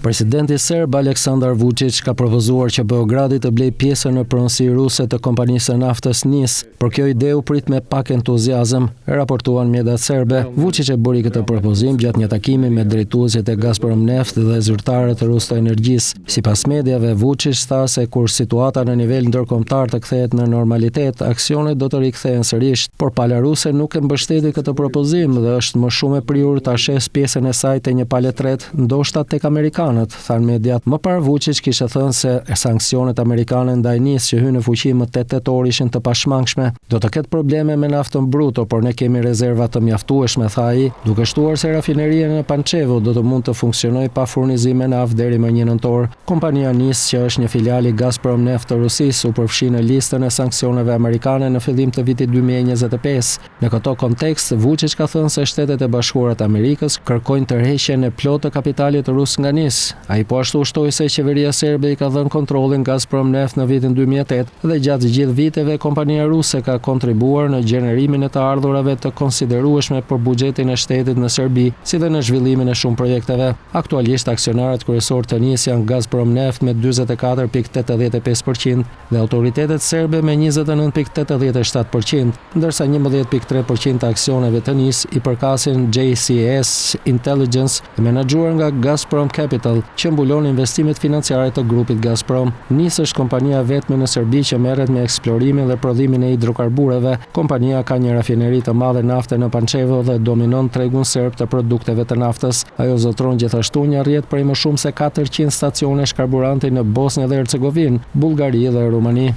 Presidenti serb Aleksandar Vučić ka propozuar që Beogradi të blej pjesën në pronësi ruse të kompanisë së naftës NIS, por kjo ide u prit me pak entuziazëm, raportuan mjetet serbe. Vučić e bëri këtë propozim gjatë një takimi me drejtuesit e Gazprom Neft dhe zyrtarët e rusë të energjisë. Sipas mediave, Vučić tha se kur situata në nivel ndërkombëtar të kthehet në normalitet, aksionet do të rikthehen sërish, por pala ruse nuk e mbështeti këtë propozim dhe është më shumë e prirur ta shes pjesën e saj te një palë tretë, ndoshta tek amerikanët, thanë mediat. Më parë Vučić kishte thënë se sanksionet amerikane ndaj NIS që hyn në fuqi më 8 tetor ishin të pashmangshme. Do të ketë probleme me naftën bruto, por ne kemi rezerva të mjaftueshme, tha ai, duke shtuar se rafineria në Pančevo do të mund të funksionojë pa furnizim me naftë deri më 1 nëntor. Kompania NIS, që është një filial i Gazprom Neft të Rusisë, u përfshi në listën e sanksioneve amerikane në fillim të vitit 2025. Në këtë kontekst, Vučić ka thënë se Shtetet e Bashkuara të Amerikës kërkojnë tërheqjen e plotë të kapitalit rus nga NIS. Ai po ashtu ushtoi se qeveria serbe i ka dhënë kontrollin Gazprom Neft në vitin 2008 dhe gjatë gjithë viteve kompania ruse ka kontribuar në gjenerimin e të ardhurave të konsiderueshme për buxhetin e shtetit në Serbi, si dhe në zhvillimin e shumë projekteve. Aktualisht aksionarët kryesor të NIS janë Gazprom Neft me 44.85% dhe autoritetet serbe me 29.87%, ndërsa 11.3% të aksioneve të NIS i përkasin JCS Intelligence, menaxhuar nga Gazprom Capital, që mbulon investimet financiare të grupit Gazprom. NIS është kompania vetme në Serbi që merret me eksplorimin dhe prodhimin e hidrokarbureve. Kompania ka një rafineri të madhe nafte në Pančevo dhe dominon tregun serb të produkteve të naftës. Ajo zotron gjithashtu një rrjet prej më shumë se 400 stacionesh karburanti në Bosnjë dhe Hercegovinë, Bullgari dhe Rumani.